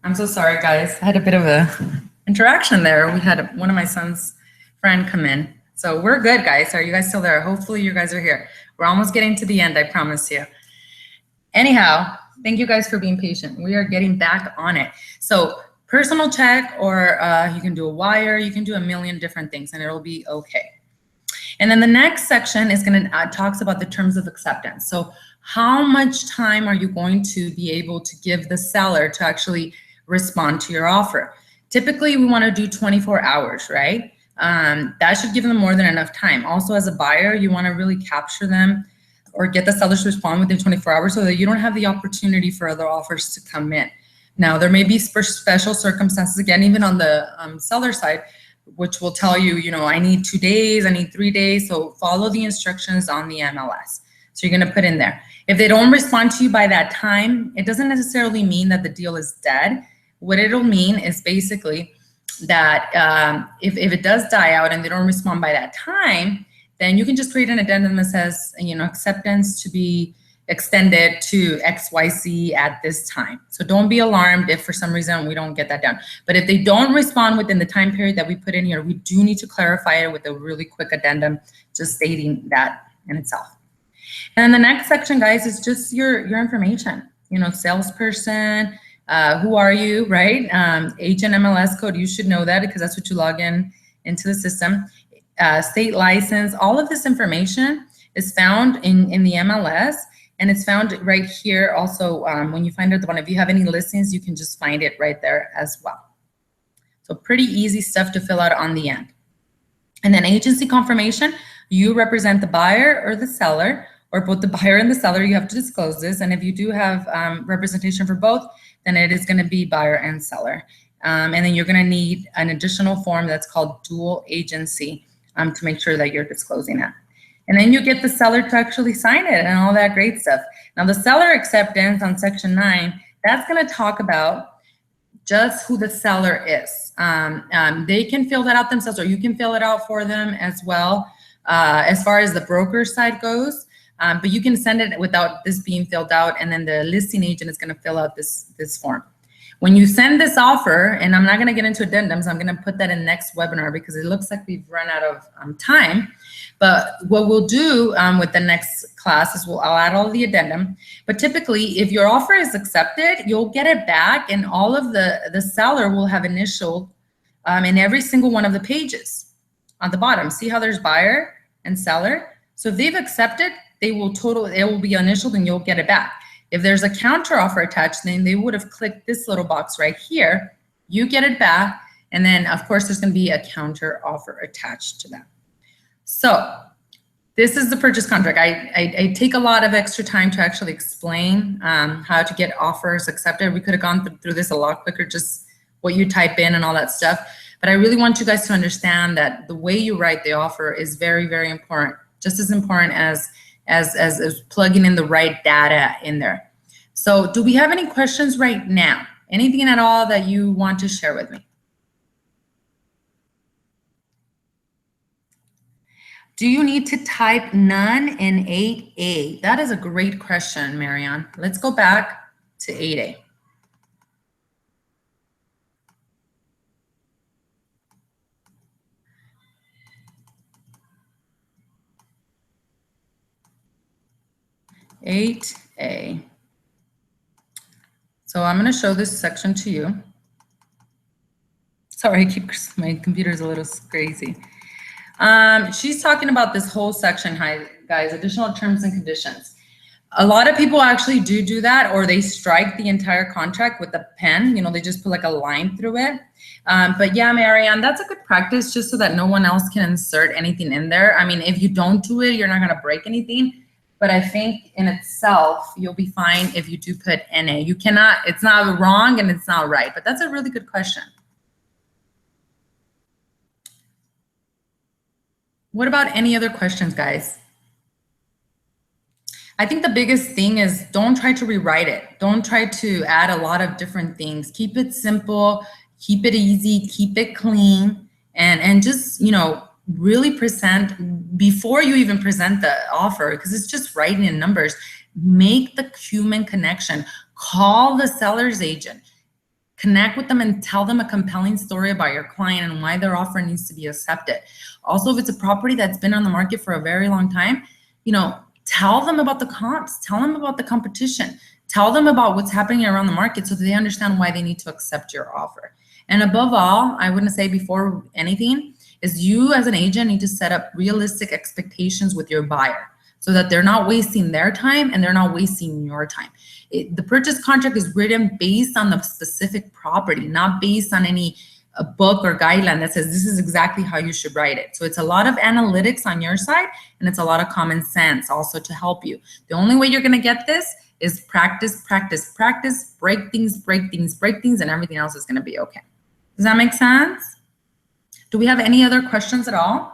I'm so sorry, guys. I had a bit of a interaction there. We had one of my son's friend come in. So we're good, guys. Are you guys still there? Hopefully you guys are here. We're almost getting to the end, I promise you. Anyhow, thank you guys for being patient. We are getting back on it. So personal check, or you can do a wire, you can do a million different things and it'll be okay. And then the next section is going to talks about the terms of acceptance. So how much time are you going to be able to give the seller to actually respond to your offer? Typically, we want to do 24 hours, right? That should give them more than enough time. Also, as a buyer, you want to really capture them or get the sellers to respond within 24 hours so that you don't have the opportunity for other offers to come in. Now, there may be special circumstances, again, even on the seller side, which will tell you, you know, I need 2 days, I need 3 days. So follow the instructions on the MLS. So you're going to put in there. If they don't respond to you by that time, it doesn't necessarily mean that the deal is dead. What it'll mean is basically that if it does die out and they don't respond by that time, then you can just create an addendum that says, you know, acceptance to be extended to XYZ at this time. So don't be alarmed if for some reason we don't get that done. But if they don't respond within the time period that we put in here, we do need to clarify it with a really quick addendum, just stating that in itself. And then the next section, guys, is just your information. You know, salesperson, who are you, right? Agent MLS code, you should know that because that's what you log in into the system. State license, all of this information is found in the MLS, and it's found right here also. When you find out the one, if you have any listings, you can just find it right there as well. So pretty easy stuff to fill out on the end. And then agency confirmation, you represent the buyer or the seller, or both the buyer and the seller. You have to disclose this, and if you do have representation for both, then it is going to be buyer and seller. And then you're going to need an additional form that's called dual agency to make sure that you're disclosing that. And then you get the seller to actually sign it and all that great stuff. Now the seller acceptance on section 9, that's going to talk about just who the seller is. They can fill that out themselves, or you can fill it out for them as well, as far as the broker side goes. But you can send it without this being filled out, and then the listing agent is going to fill out this form. When you send this offer, and I'm not going to get into addendums, I'm going to put that in next webinar because it looks like we've run out of time. But what we'll do with the next class is I'll add all of the addendum. But typically, if your offer is accepted, you'll get it back, and all of the seller will have initialed in every single one of the pages on the bottom. See how there's buyer and seller? So if they've accepted, it will be initialed and you'll get it back. If there's a counter offer attached, then they would have clicked this little box right here. You get it back. And then of course there's going to be a counter offer attached to that. So this is the purchase contract. I take a lot of extra time to actually explain how to get offers accepted. We could have gone through this a lot quicker, just what you type in and all that stuff. But I really want you guys to understand that the way you write the offer is very, very important. Just as important as plugging in the right data in there. So do we have any questions right now? Anything at all that you want to share with me? Do you need to type none in 8A? That is a great question, Marianne. Let's go back to 8A. So I'm going to show this section to you. Sorry, my computer's a little crazy. She's talking about this whole section, guys, additional terms and conditions. A lot of people actually do that, or they strike the entire contract with a pen. You know, they just put like a line through it. But yeah, Marianne, that's a good practice just so that no one else can insert anything in there. I mean, if you don't do it, you're not going to break anything. But I think in itself, you'll be fine if you do put NA. You cannot, it's not wrong and it's not right, but that's a really good question. What about any other questions, guys? I think the biggest thing is don't try to rewrite it. Don't try to add a lot of different things. Keep it simple, keep it easy, keep it clean, and just, you know, really present before you even present the offer, because it's just writing in numbers. Make the human connection. Call the seller's agent. Connect with them and tell them a compelling story about your client and why their offer needs to be accepted. Also, if it's a property that's been on the market for a very long time, you know, tell them about the comps, tell them about the competition, tell them about what's happening around the market so that they understand why they need to accept your offer. And above all, I wouldn't say before anything, is you as an agent need to set up realistic expectations with your buyer so that they're not wasting their time and they're not wasting your time. The purchase contract is written based on the specific property, not based on any book or guideline that says this is exactly how you should write it. So it's a lot of analytics on your side, and it's a lot of common sense also to help you. The only way you're going to get this is practice, practice, practice, break things, and everything else is going to be okay. Does that make sense? Do we have any other questions at all?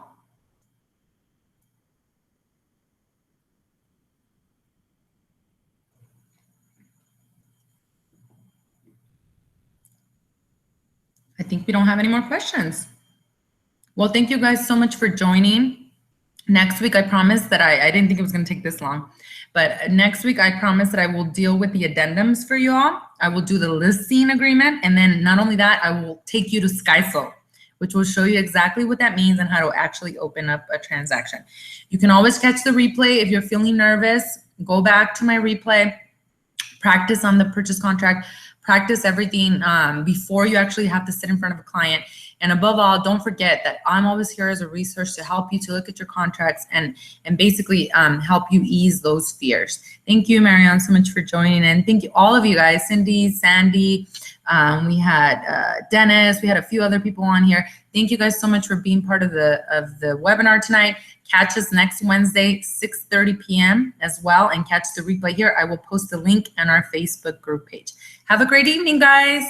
I think we don't have any more questions. Well, thank you guys so much for joining. Next week, I promise that I didn't think it was going to take this long, but next week, I promise that I will deal with the addendums for you all. I will do the listing agreement, and then not only that, I will take you to SkySoul, which will show you exactly what that means and how to actually open up a transaction. You can always catch the replay. If you're feeling nervous, go back to my replay, practice on the purchase contract, practice everything before you actually have to sit in front of a client. And above all, don't forget that I'm always here as a resource to help you to look at your contracts and basically help you ease those fears. Thank you, Marianne, so much for joining. And thank you, all of you guys, Cindy, Sandy, we had Dennis, we had a few other people on here. Thank you guys so much for being part of the webinar tonight. Catch us next Wednesday, 6:30 p.m. as well, and catch the replay here. I will post the link on our Facebook group page. Have a great evening, guys.